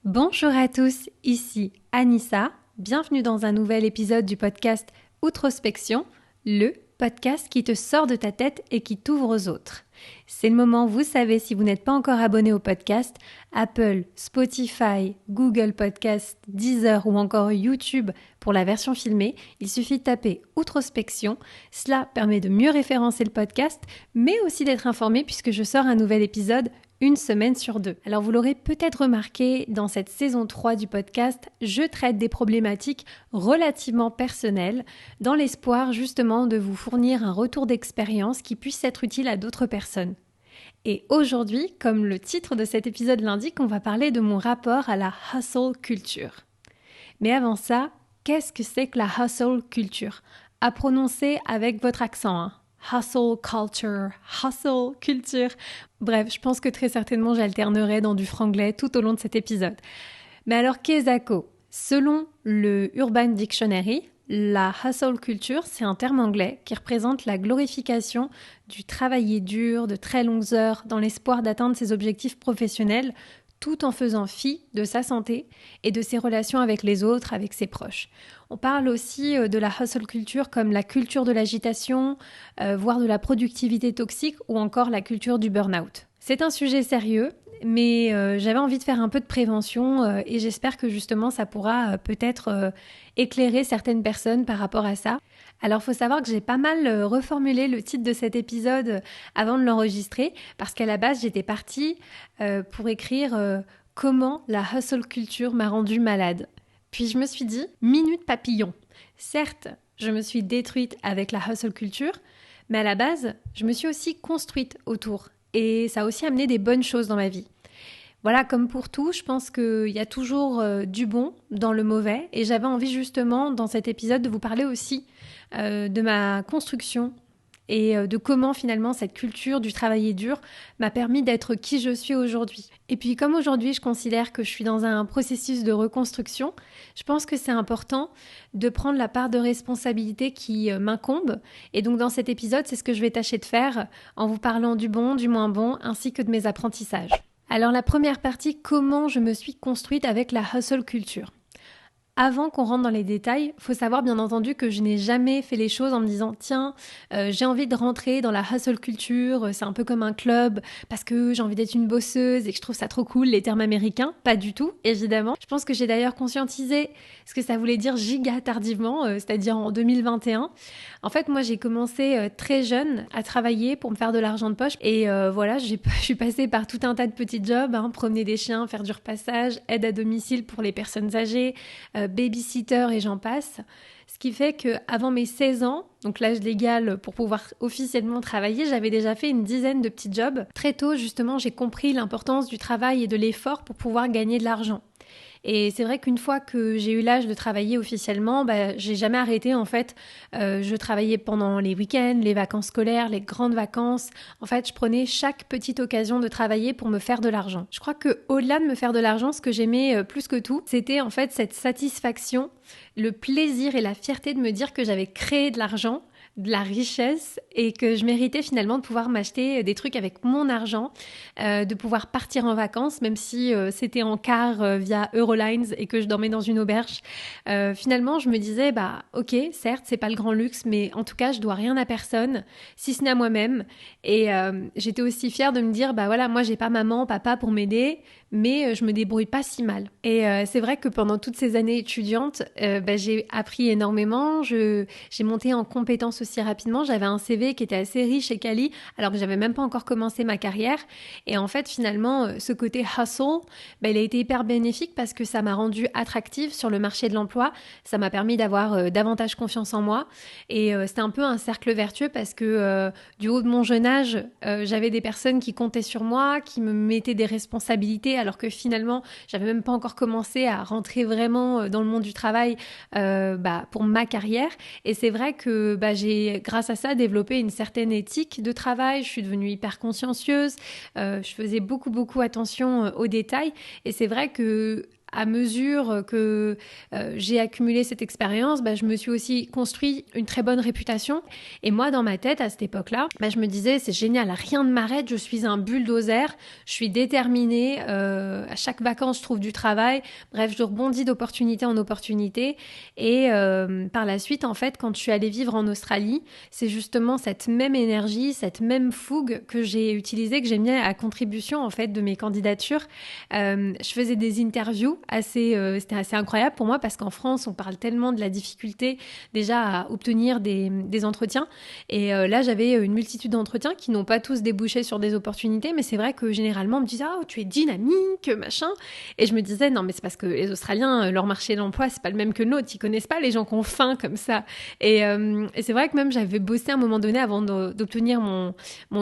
Bonjour à tous, ici Anissa. Bienvenue dans un nouvel épisode du podcast Outrospection, le podcast qui te sort de ta tête et qui t'ouvre aux autres. C'est le moment, vous savez, si vous n'êtes pas encore abonné au podcast, Apple, Spotify, Google Podcast, Deezer ou encore YouTube pour la version filmée, il suffit de taper Outrospection. Cela permet de mieux référencer le podcast, mais aussi d'être informé puisque je sors un nouvel épisode une semaine sur 2. Alors vous l'aurez peut-être remarqué, dans cette saison 3 du podcast, je traite des problématiques relativement personnelles dans l'espoir justement de vous fournir un retour d'expérience qui puisse être utile à d'autres personnes. Et aujourd'hui, comme le titre de cet épisode l'indique, on va parler de mon rapport à la hustle culture. Mais avant ça, qu'est-ce que c'est que la hustle culture ? À prononcer avec votre accent, hein. Hustle culture. Bref, je pense que très certainement j'alternerai dans du franglais tout au long de cet épisode. Mais alors, qu'est-ce que selon le Urban Dictionary, la hustle culture, c'est un terme anglais qui représente la glorification du travailler dur, de très longues heures, dans l'espoir d'atteindre ses objectifs professionnels, tout en faisant fi de sa santé et de ses relations avec les autres, avec ses proches. On parle aussi de la hustle culture comme la culture de l'agitation, voire de la productivité toxique ou encore la culture du burn-out. C'est un sujet sérieux, mais j'avais envie de faire un peu de prévention et j'espère que justement ça pourra peut-être éclairer certaines personnes par rapport à ça. Alors, il faut savoir que j'ai pas mal reformulé le titre de cet épisode avant de l'enregistrer parce qu'à la base, j'étais partie pour écrire comment la hustle culture m'a rendue malade. Puis je me suis dit, minute papillon. Certes, je me suis détruite avec la hustle culture, mais à la base, je me suis aussi construite autour. Et ça a aussi amené des bonnes choses dans ma vie. Voilà, comme pour tout, je pense qu'il y a toujours du bon dans le mauvais. Et j'avais envie justement, dans cet épisode, de vous parler aussi de ma construction et de comment finalement cette culture du travailler dur m'a permis d'être qui je suis aujourd'hui. Et puis comme aujourd'hui je considère que je suis dans un processus de reconstruction, je pense que c'est important de prendre la part de responsabilité qui m'incombe. Et donc dans cet épisode, c'est ce que je vais tâcher de faire en vous parlant du bon, du moins bon, ainsi que de mes apprentissages. Alors la première partie, comment je me suis construite avec la hustle culture. Avant qu'on rentre dans les détails, il faut savoir bien entendu que je n'ai jamais fait les choses en me disant « Tiens, j'ai envie de rentrer dans la hustle culture, c'est un peu comme un club parce que j'ai envie d'être une bosseuse et que je trouve ça trop cool, les termes américains. » Pas du tout, évidemment. Je pense que j'ai d'ailleurs conscientisé ce que ça voulait dire giga tardivement, c'est-à-dire en 2021. En fait, moi, j'ai commencé très jeune à travailler pour me faire de l'argent de poche et voilà, je suis passée par tout un tas de petits jobs, hein, promener des chiens, faire du repassage, aide à domicile pour les personnes âgées, babysitter et j'en passe. Ce qui fait qu'avant mes 16 ans, donc l'âge légal pour pouvoir officiellement travailler, j'avais déjà fait une dizaine de petits jobs. Très tôt, justement, j'ai compris l'importance du travail et de l'effort pour pouvoir gagner de l'argent. Et c'est vrai qu'une fois que j'ai eu l'âge de travailler officiellement, j'ai jamais arrêté en fait. Je travaillais pendant les week-ends, les vacances scolaires, les grandes vacances. En fait, je prenais chaque petite occasion de travailler pour me faire de l'argent. Je crois que au-delà de me faire de l'argent, ce que j'aimais plus que tout, c'était en fait cette satisfaction, le plaisir et la fierté de me dire que j'avais créé de l'argent, de la richesse et que je méritais finalement de pouvoir m'acheter des trucs avec mon argent, de pouvoir partir en vacances même si c'était en car via Eurolines et que je dormais dans une auberge. Finalement je me disais ok, certes c'est pas le grand luxe mais en tout cas je dois rien à personne si ce n'est à moi-même et j'étais aussi fière de me dire voilà, moi j'ai pas maman, papa pour m'aider mais je me débrouille pas si mal. Et c'est vrai que pendant toutes ces années étudiantes, j'ai appris énormément, j'ai monté en compétences aussi rapidement, j'avais un CV qui était assez riche et quali, alors que j'avais même pas encore commencé ma carrière. Et en fait, finalement, ce côté hustle, il a été hyper bénéfique parce que ça m'a rendue attractive sur le marché de l'emploi, ça m'a permis d'avoir davantage confiance en moi. Et c'était un peu un cercle vertueux parce que du haut de mon jeune âge, j'avais des personnes qui comptaient sur moi, qui me mettaient des responsabilités, alors que finalement, j'avais même pas encore commencé à rentrer vraiment dans le monde du travail pour ma carrière. Et c'est vrai que j'ai, grâce à ça, développé une certaine éthique de travail. Je suis devenue hyper consciencieuse. Je faisais beaucoup attention aux détails. Et c'est vrai que à mesure que j'ai accumulé cette expérience, je me suis aussi construit une très bonne réputation. Et moi, dans ma tête, à cette époque-là, je me disais, c'est génial, rien ne m'arrête, je suis un bulldozer, je suis déterminée, à chaque vacances, je trouve du travail. Bref, je rebondis d'opportunité en opportunité. Et par la suite, en fait, quand je suis allée vivre en Australie, c'est justement cette même énergie, cette même fougue que j'ai utilisée, que j'ai mis à contribution, en fait, de mes candidatures. Je faisais des interviews c'était assez incroyable pour moi parce qu'en France, on parle tellement de la difficulté déjà à obtenir des entretiens. Et là, j'avais une multitude d'entretiens qui n'ont pas tous débouché sur des opportunités, mais c'est vrai que généralement, on me disait « Ah, tu es dynamique, machin ». Et je me disais « Non, mais c'est parce que les Australiens, leur marché de l'emploi, c'est pas le même que le nôtre. Ils connaissent pas les gens qui ont faim comme ça. » Et c'est vrai que même j'avais bossé à un moment donné avant d'obtenir mon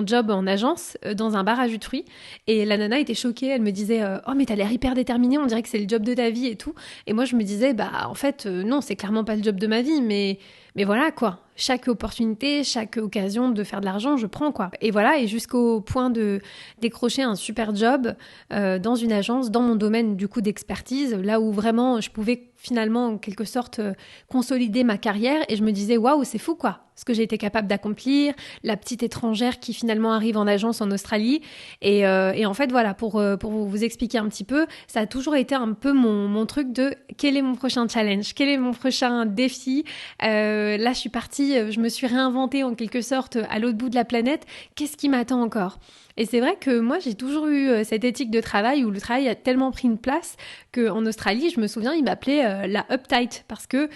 job en agence dans un bar à jus de fruits. Et la nana était choquée. Elle me disait « Oh, mais t'as l'air hyper déterminée. On dirait que c'est le job de ta vie et tout. » Et moi, je me disais en fait, non, c'est clairement pas le job de ma vie, mais voilà, quoi. Chaque opportunité, chaque occasion de faire de l'argent, je prends, quoi. Et voilà, et jusqu'au point de décrocher un super job dans une agence, dans mon domaine, du coup, d'expertise, là où vraiment je pouvais finalement, en quelque sorte, consolider ma carrière. Et je me disais, waouh, c'est fou, quoi, ce que j'ai été capable d'accomplir, la petite étrangère qui finalement arrive en agence en Australie. Et en fait, voilà, pour vous expliquer un petit peu, ça a toujours été un peu mon truc de quel est mon prochain challenge, quel est mon prochain défi. Là, je suis partie, je me suis réinventée en quelque sorte à l'autre bout de la planète. Qu'est-ce qui m'attend encore ? Et c'est vrai que moi, j'ai toujours eu cette éthique de travail où le travail a tellement pris une place qu'en Australie, je me souviens, ils m'appelaient la uptight parce que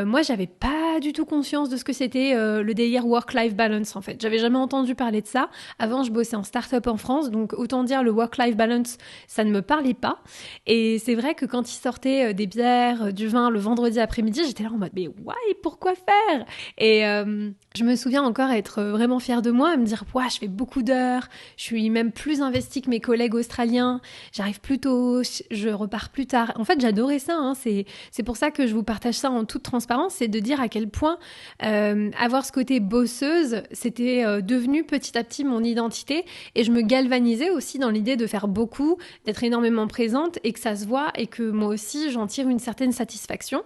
moi, j'avais pas du tout conscience de ce que c'était le délire work-life balance, en fait. J'avais jamais entendu parler de ça. Avant, je bossais en start-up en France, donc autant dire le work-life balance, ça ne me parlait pas. Et c'est vrai que quand ils sortaient des bières, du vin le vendredi après-midi, j'étais là en mode, mais why, pourquoi faire ? Et je me souviens encore être vraiment fière de moi, à me dire, je fais beaucoup d'heures, je suis même plus investie que mes collègues australiens, j'arrive plus tôt, je repars plus tard. En fait, j'adorais ça, hein. C'est pour ça que je vous partage ça en toute transparence, c'est de dire à quel point avoir ce côté bosseuse, c'était devenu petit à petit mon identité, et je me galvanisais aussi dans l'idée de faire beaucoup, d'être énormément présente, et que ça se voit, et que moi aussi, j'en tire une certaine satisfaction.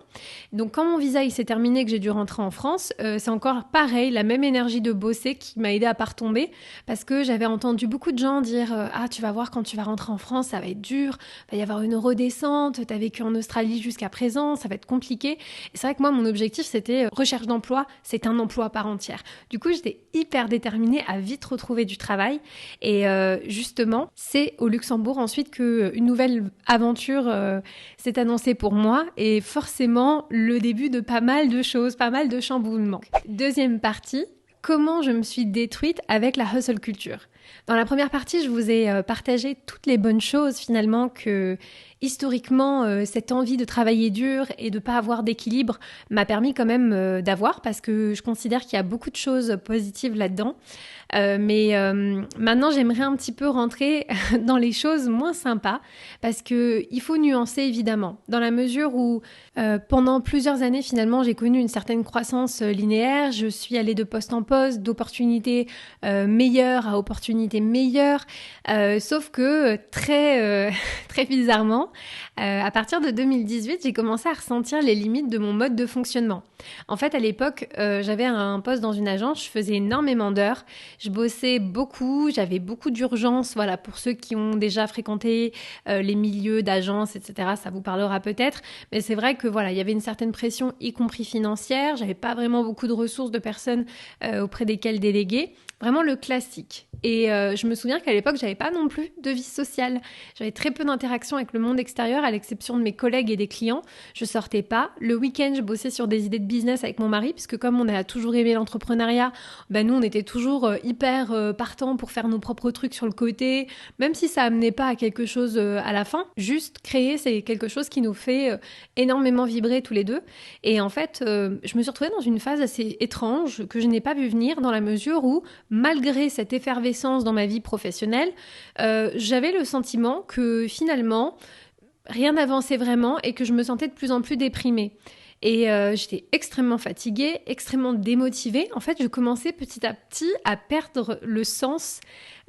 Donc quand mon visa il s'est terminé, que j'ai dû rentrer en France, c'est encore pareil, la même énergie de bosser qui m'a aidée à pas retomber, parce que j'avais entendu beaucoup de gens dire ah, tu vas voir, quand tu vas rentrer en France, ça va être dur, il va y avoir une redescente, t'as vécu en Australie jusqu'à présent, ça va être compliqué. Et c'est vrai que moi, mon objectif, c'était recherche d'emploi, c'est un emploi à part entière. Du coup, j'étais hyper déterminée à vite retrouver du travail. Et justement, c'est au Luxembourg ensuite qu'une nouvelle aventure s'est annoncée pour moi, et forcément, le début de pas mal de choses, pas mal de chamboulements. Deuxième partie, comment je me suis détruite avec la hustle culture. Dans la première partie, je vous ai partagé toutes les bonnes choses finalement que historiquement, cette envie de travailler dur et de pas avoir d'équilibre m'a permis quand même d'avoir, parce que je considère qu'il y a beaucoup de choses positives là-dedans. Mais maintenant, j'aimerais un petit peu rentrer dans les choses moins sympas, parce que il faut nuancer évidemment, dans la mesure où pendant plusieurs années finalement, j'ai connu une certaine croissance linéaire. Je suis allée de poste en poste, d'opportunités meilleures à opportunités meilleures, sauf que très bizarrement, à partir de 2018, j'ai commencé à ressentir les limites de mon mode de fonctionnement. En fait, à l'époque, j'avais un poste dans une agence, je faisais énormément d'heures, je bossais beaucoup, j'avais beaucoup d'urgence. Voilà, pour ceux qui ont déjà fréquenté les milieux d'agence, etc., ça vous parlera peut-être. Mais c'est vrai que voilà, il y avait une certaine pression, y compris financière. J'avais pas vraiment beaucoup de ressources de personnes auprès desquelles déléguer. Vraiment le classique. Et je me souviens qu'à l'époque, j'avais pas non plus de vie sociale. J'avais très peu d'interactions avec le monde extérieur, à l'exception de mes collègues et des clients. Je sortais pas. Le week-end, je bossais sur des idées de business avec mon mari, puisque comme on a toujours aimé l'entrepreneuriat, nous, on était toujours hyper partants pour faire nos propres trucs sur le côté, même si ça amenait pas à quelque chose à la fin. Juste créer, c'est quelque chose qui nous fait énormément vibrer tous les deux. Et en fait, je me suis retrouvée dans une phase assez étrange que je n'ai pas vu venir, dans la mesure où, malgré cette effervescence dans ma vie professionnelle, j'avais le sentiment que finalement, rien n'avançait vraiment et que je me sentais de plus en plus déprimée. Et j'étais extrêmement fatiguée, extrêmement démotivée. En fait, je commençais petit à petit à perdre le sens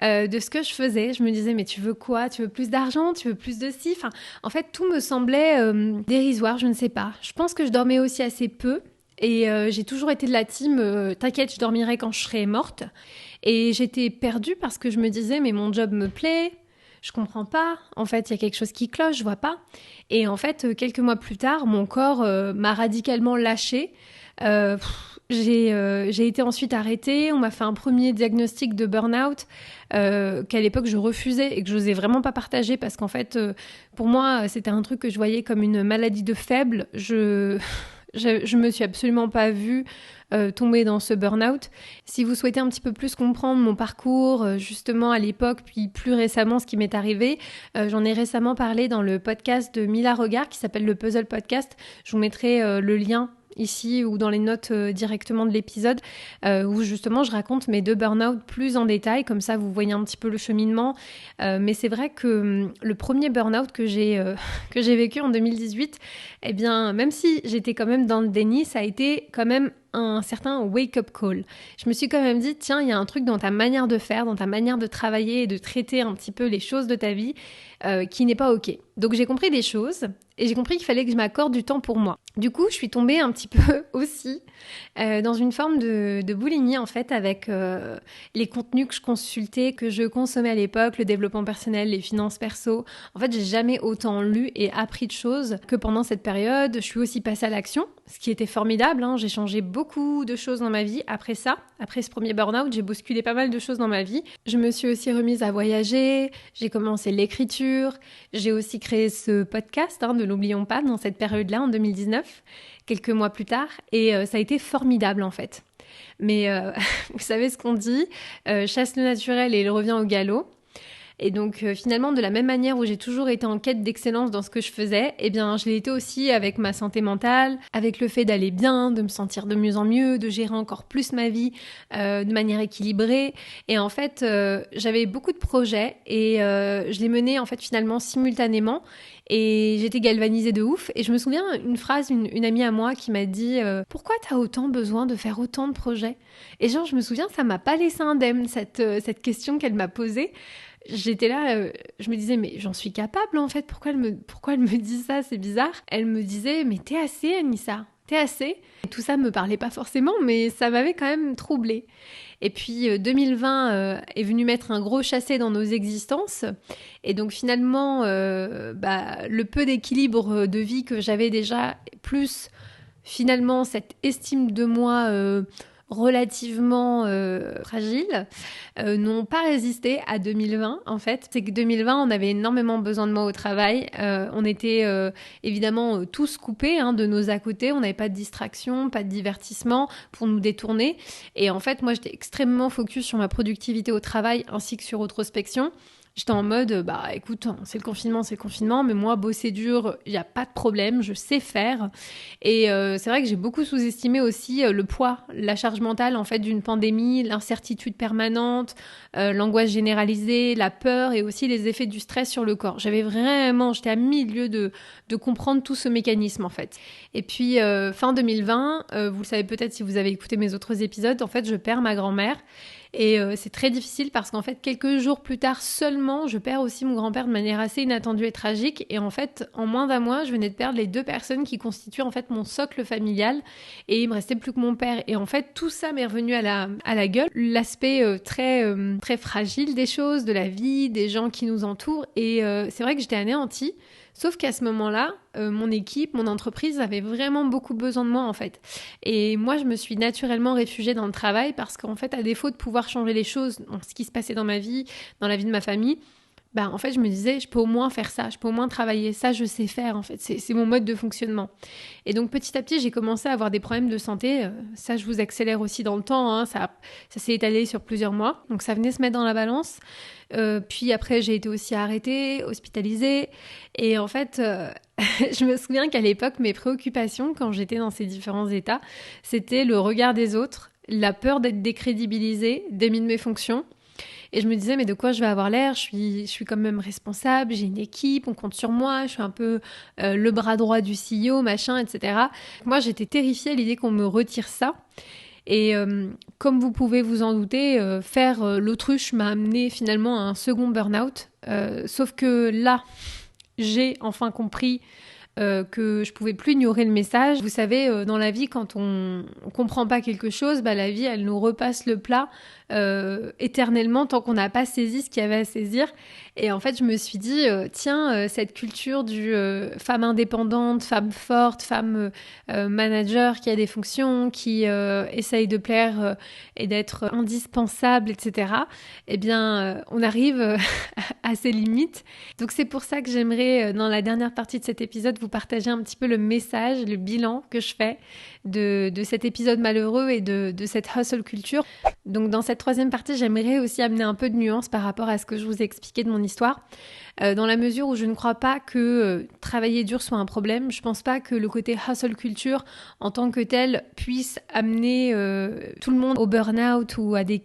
de ce que je faisais. Je me disais, mais tu veux quoi? Tu veux plus d'argent? Tu veux plus de ci? Enfin, en fait, tout me semblait dérisoire, je ne sais pas. Je pense que je dormais aussi assez peu. Et j'ai toujours été de la team t'inquiète, je dormirai quand je serai morte. Et j'étais perdue parce que je me disais, mais mon job me plaît, je comprends pas. En fait, il y a quelque chose qui cloche, je vois pas. Et en fait, quelques mois plus tard, mon corps m'a radicalement lâchée. J'ai été ensuite arrêtée. On m'a fait un premier diagnostic de burn-out qu'à l'époque je refusais et que je n'osais vraiment pas partager parce qu'en fait, pour moi, c'était un truc que je voyais comme une maladie de faible. Je me suis absolument pas vue tomber dans ce burn-out. Si vous souhaitez un petit peu plus comprendre mon parcours, justement à l'époque, puis plus récemment, ce qui m'est arrivé, j'en ai récemment parlé dans le podcast de Mila Regard qui s'appelle le Puzzle Podcast. Je vous mettrai le lien ici ou dans les notes directement de l'épisode où justement je raconte mes 2 burn-out plus en détail, comme ça vous voyez un petit peu le cheminement. Mais c'est vrai que le premier burn-out que j'ai vécu en 2018, eh bien même si j'étais quand même dans le déni, ça a été quand même un certain wake-up call. Je me suis quand même dit, tiens, il y a un truc dans ta manière de faire, dans ta manière de travailler et de traiter un petit peu les choses de ta vie qui n'est pas OK. Donc j'ai compris des choses et j'ai compris qu'il fallait que je m'accorde du temps pour moi. Du coup, je suis tombée un petit peu aussi dans une forme de boulimie en fait avec les contenus que je consultais, que je consommais à l'époque, le développement personnel, les finances perso. En fait, j'ai jamais autant lu et appris de choses que pendant cette période. Je suis aussi passée à l'action, ce qui était formidable. J'ai changé beaucoup de choses dans ma vie après ça. Après ce premier burn-out, j'ai bousculé pas mal de choses dans ma vie. Je me suis aussi remise à voyager, j'ai commencé l'écriture, j'ai aussi créé ce podcast, ne l'oublions pas, dans cette période-là, en 2019, quelques mois plus tard, et ça a été formidable en fait. Mais vous savez ce qu'on dit, chasse le naturel et il revient au galop. Et donc finalement, de la même manière où j'ai toujours été en quête d'excellence dans ce que je faisais, eh bien je l'ai été aussi avec ma santé mentale, avec le fait d'aller bien, de me sentir de mieux en mieux, de gérer encore plus ma vie de manière équilibrée. Et en fait, j'avais beaucoup de projets et je les menais en fait finalement simultanément. Et j'étais galvanisée de ouf. Et je me souviens une phrase, une amie à moi qui m'a dit « Pourquoi t'as autant besoin de faire autant de projets ?» Et genre, je me souviens, ça m'a pas laissé indemne, cette question qu'elle m'a posée. J'étais là, je me disais, mais j'en suis capable en fait, pourquoi elle me dit ça, c'est bizarre. Elle me disait, mais t'es assez Anissa, t'es assez. Et tout ça me parlait pas forcément, mais ça m'avait quand même troublée. Et puis 2020 est venu mettre un gros chassé dans nos existences. Et donc finalement, le peu d'équilibre de vie que j'avais déjà, plus finalement cette estime de moi relativement fragiles, n'ont pas résisté à 2020 en fait. C'est que 2020, on avait énormément besoin de moi au travail. On était évidemment tous coupés de nos à côté. On n'avait pas de distraction, pas de divertissement pour nous détourner. Et en fait, moi, j'étais extrêmement focus sur ma productivité au travail ainsi que sur introspection. J'étais en mode, écoute, c'est le confinement, mais moi, bosser dur, il n'y a pas de problème, je sais faire. Et c'est vrai que j'ai beaucoup sous-estimé aussi le poids, la charge mentale, en fait, d'une pandémie, l'incertitude permanente, l'angoisse généralisée, la peur et aussi les effets du stress sur le corps. J'étais à milieu de comprendre tout ce mécanisme, en fait. Et puis, fin 2020, vous le savez peut-être si vous avez écouté mes autres épisodes, en fait, je perds ma grand-mère. Et c'est très difficile parce qu'en fait, quelques jours plus tard seulement, je perds aussi mon grand-père de manière assez inattendue et tragique. Et en fait, en moins d'un mois, je venais de perdre les 2 personnes qui constituent en fait mon socle familial. Et il me restait plus que mon père. Et en fait, tout ça m'est revenu à la gueule. L'aspect très fragile des choses, de la vie, des gens qui nous entourent. Et c'est vrai que j'étais anéantie. Sauf qu'à ce moment-là, mon équipe, mon entreprise avait vraiment beaucoup besoin de moi en fait. Et moi, je me suis naturellement réfugiée dans le travail parce qu'en fait, à défaut de pouvoir changer les choses, ce qui se passait dans ma vie, dans la vie de ma famille, en fait, je me disais, je peux au moins faire ça, je peux au moins travailler, ça, je sais faire en fait, c'est mon mode de fonctionnement. Et donc, petit à petit, j'ai commencé à avoir des problèmes de santé. Ça, je vous accélère aussi dans le temps, ça s'est étalé sur plusieurs mois. Donc, ça venait se mettre dans la balance. Puis après, j'ai été aussi arrêtée, hospitalisée. Et en fait, je me souviens qu'à l'époque, mes préoccupations, quand j'étais dans ces différents états, c'était le regard des autres, la peur d'être décrédibilisée, démis de mes fonctions. Et je me disais, mais de quoi je vais avoir l'air? Je suis quand même responsable, j'ai une équipe, on compte sur moi, je suis un peu le bras droit du CEO, machin, etc. Moi, j'étais terrifiée à l'idée qu'on me retire ça. Et comme vous pouvez vous en douter, faire l'autruche m'a amené finalement à un second burn-out. Sauf que là, j'ai enfin compris que je pouvais plus ignorer le message. Vous savez, dans la vie, quand on comprend pas quelque chose, bah, la vie, elle nous repasse le plat éternellement tant qu'on n'a pas saisi ce qu'il y avait à saisir. Et en fait, je me suis dit, tiens, cette culture du femme indépendante, femme forte, femme manager qui a des fonctions, qui essaye de plaire et d'être indispensable, etc. Eh bien, on arrive à ses limites. Donc c'est pour ça que j'aimerais, dans la dernière partie de cet épisode, vous partager un petit peu le message, le bilan que je fais de cet épisode malheureux et de cette hustle culture. Donc dans cette troisième partie, j'aimerais aussi amener un peu de nuance par rapport à ce que je vous ai expliqué de mon histoire. Dans la mesure où je ne crois pas que travailler dur soit un problème, je pense pas que le côté hustle culture en tant que tel puisse amener tout le monde au burn-out ou à des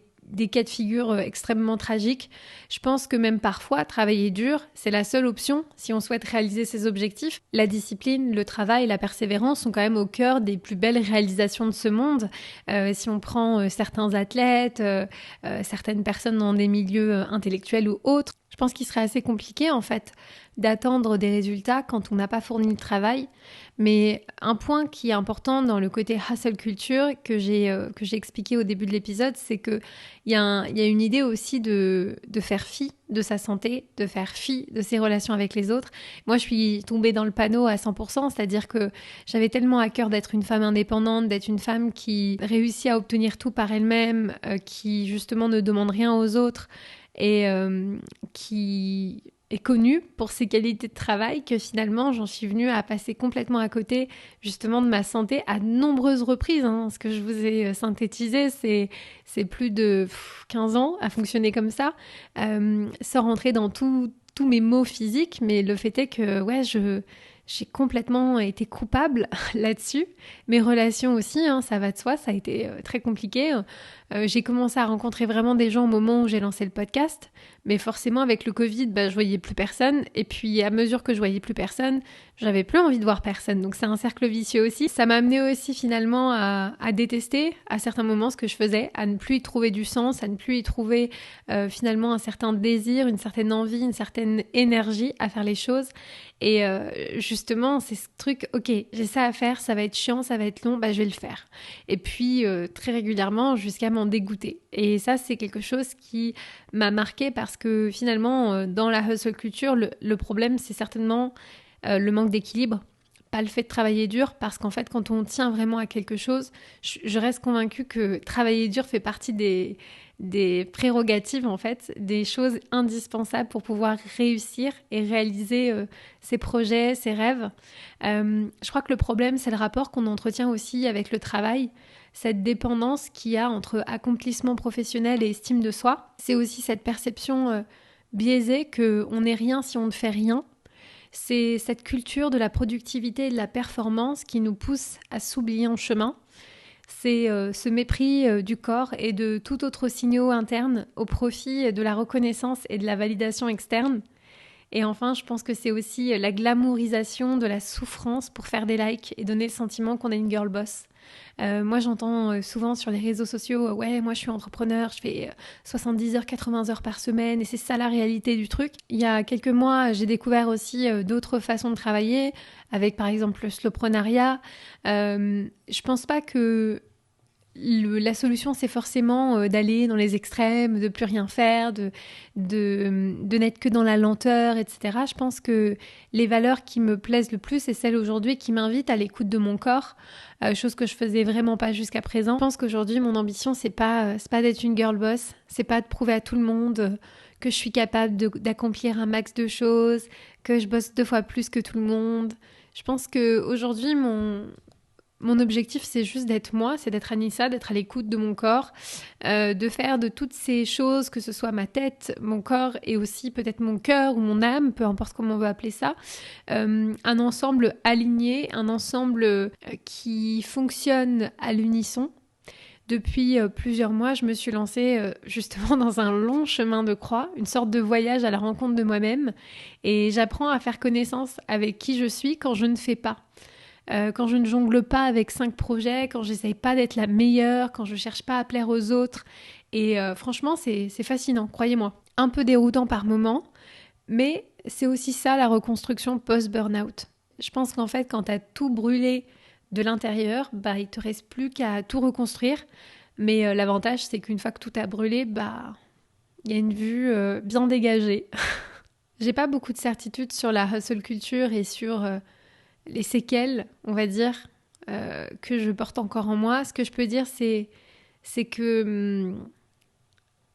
cas de figure extrêmement tragiques. Je pense que même parfois, travailler dur, c'est la seule option si on souhaite réaliser ses objectifs. La discipline, le travail, la persévérance sont quand même au cœur des plus belles réalisations de ce monde. Si on prend certains athlètes, certaines personnes dans des milieux intellectuels ou autres, je pense qu'il serait assez compliqué en fait d'attendre des résultats quand on n'a pas fourni le travail. Mais un point qui est important dans le côté hustle culture que j'ai expliqué au début de l'épisode, c'est qu'il y a une idée aussi de faire fi de sa santé, de faire fi de ses relations avec les autres. Moi, je suis tombée dans le panneau à 100%, c'est-à-dire que j'avais tellement à cœur d'être une femme indépendante, d'être une femme qui réussit à obtenir tout par elle-même, qui justement ne demande rien aux autres et qui est connue pour ses qualités de travail, que finalement j'en suis venue à passer complètement à côté justement de ma santé à de nombreuses reprises. Ce que je vous ai synthétisé, c'est plus de 15 ans à fonctionner comme ça, sans rentrer dans tous mes maux physiques, mais le fait est que j'ai complètement été coupable là-dessus. Mes relations aussi, ça va de soi, ça a été très compliqué. J'ai commencé à rencontrer vraiment des gens au moment où j'ai lancé le podcast, mais forcément avec le Covid, je voyais plus personne. Et puis à mesure que je voyais plus personne, j'avais plus envie de voir personne. Donc c'est un cercle vicieux aussi. Ça m'a amené aussi finalement à détester à certains moments ce que je faisais, à ne plus y trouver du sens, à ne plus y trouver finalement un certain désir, une certaine envie, une certaine énergie à faire les choses. Et justement, c'est ce truc, ok, j'ai ça à faire, ça va être chiant, ça va être long, je vais le faire. Et puis très régulièrement jusqu'à m'en dégoûter. Et ça, c'est quelque chose qui m'a marquée parce que finalement, dans la hustle culture, le problème, c'est certainement le manque d'équilibre. Pas le fait de travailler dur, parce qu'en fait, quand on tient vraiment à quelque chose, je reste convaincue que travailler dur fait partie des prérogatives, en fait, des choses indispensables pour pouvoir réussir et réaliser ses projets, ses rêves. Je crois que le problème, c'est le rapport qu'on entretient aussi avec le travail, cette dépendance qu'il y a entre accomplissement professionnel et estime de soi. C'est aussi cette perception biaisée qu'on n'est rien si on ne fait rien. C'est cette culture de la productivité et de la performance qui nous pousse à s'oublier en chemin. C'est ce mépris du corps et de tout autre signaux interne au profit de la reconnaissance et de la validation externe. Et enfin, je pense que c'est aussi la glamourisation de la souffrance pour faire des likes et donner le sentiment qu'on est une girl boss. Moi, j'entends souvent sur les réseaux sociaux, ouais, moi je suis entrepreneur, je fais 70 heures, 80 heures par semaine et c'est ça la réalité du truc. Il y a quelques mois, j'ai découvert aussi d'autres façons de travailler, avec par exemple le slowprenariat. Je pense pas que la solution, c'est forcément d'aller dans les extrêmes, de plus rien faire, de n'être que dans la lenteur, etc. Je pense que les valeurs qui me plaisent le plus, c'est celles aujourd'hui qui m'invitent à l'écoute de mon corps, chose que je faisais vraiment pas jusqu'à présent. Je pense qu'aujourd'hui, mon ambition, c'est pas d'être une girl boss, c'est pas de prouver à tout le monde que je suis capable d'accomplir un max de choses, que je bosse 2 fois plus que tout le monde. Je pense qu'aujourd'hui, mon objectif, c'est juste d'être moi, c'est d'être Anissa, d'être à l'écoute de mon corps, de faire de toutes ces choses, que ce soit ma tête, mon corps et aussi peut-être mon cœur ou mon âme, peu importe comment on veut appeler ça, un ensemble aligné, un ensemble qui fonctionne à l'unisson. Depuis plusieurs mois, je me suis lancée justement dans un long chemin de croix, une sorte de voyage à la rencontre de moi-même. Et j'apprends à faire connaissance avec qui je suis quand je ne fais pas. Quand je ne jongle pas avec 5 projets, quand j'essaye pas d'être la meilleure, quand je cherche pas à plaire aux autres. Et franchement, c'est fascinant, croyez-moi. Un peu déroutant par moments, mais c'est aussi ça la reconstruction post-burnout. Je pense qu'en fait, quand tu as tout brûlé de l'intérieur, il te reste plus qu'à tout reconstruire. Mais l'avantage, c'est qu'une fois que tout a brûlé, il y a une vue bien dégagée. J'ai pas beaucoup de certitude sur la hustle culture et sur les séquelles, on va dire, que je porte encore en moi. Ce que je peux dire, c'est que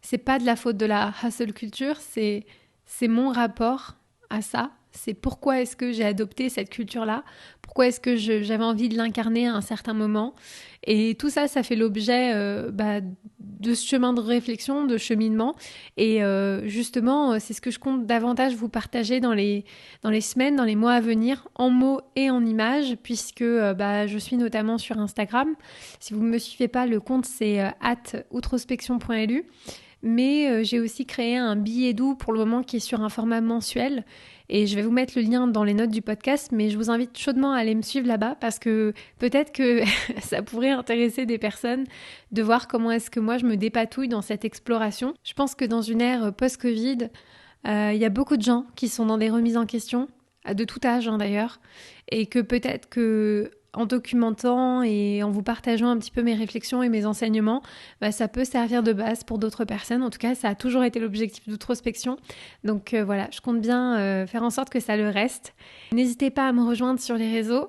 c'est pas de la faute de la hustle culture, c'est mon rapport à ça. C'est pourquoi est-ce que j'ai adopté cette culture-là, pourquoi est-ce que j'avais envie de l'incarner à un certain moment. Et tout ça, ça fait l'objet de ce chemin de réflexion, de cheminement. Et justement, c'est ce que je compte davantage vous partager dans les semaines, dans les mois à venir, en mots et en images, puisque je suis notamment sur Instagram. Si vous ne me suivez pas, le compte c'est @outrospection.lu. Mais j'ai aussi créé un billet doux pour le moment qui est sur un format mensuel et je vais vous mettre le lien dans les notes du podcast, mais je vous invite chaudement à aller me suivre là-bas parce que peut-être que ça pourrait intéresser des personnes de voir comment est-ce que moi je me dépatouille dans cette exploration. Je pense que dans une ère post-Covid, il y a beaucoup de gens qui sont dans des remises en question, de tout âge d'ailleurs, et que peut-être que en documentant et en vous partageant un petit peu mes réflexions et mes enseignements, ça peut servir de base pour d'autres personnes. En tout cas, ça a toujours été l'objectif d'Outrospection. Donc voilà, je compte bien faire en sorte que ça le reste. N'hésitez pas à me rejoindre sur les réseaux,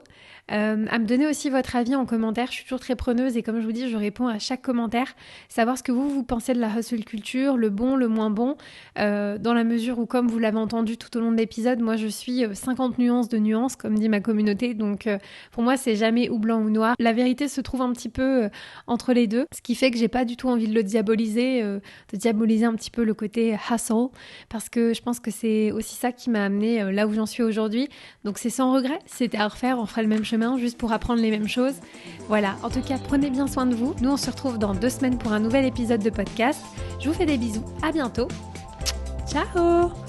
à me donner aussi votre avis en commentaire. Je suis toujours très preneuse et comme je vous dis, je réponds à chaque commentaire. Savoir ce que vous pensez de la hustle culture, le bon, le moins bon, dans la mesure où, comme vous l'avez entendu tout au long de l'épisode, moi je suis 50 nuances de nuances, comme dit ma communauté. Donc pour moi, c'est jamais ou blanc ou noir. La vérité se trouve un petit peu entre les deux, ce qui fait que j'ai pas du tout envie de le diaboliser, de diaboliser un petit peu le côté hustle, parce que je pense que c'est aussi ça qui m'a amené là où j'en suis aujourd'hui. Donc c'est sans regret, c'était à refaire, on ferait le même chemin juste pour apprendre les mêmes choses. Voilà, en tout cas, prenez bien soin de vous. Nous, on se retrouve dans 2 semaines pour un nouvel épisode de podcast. Je vous fais des bisous, à bientôt. Ciao!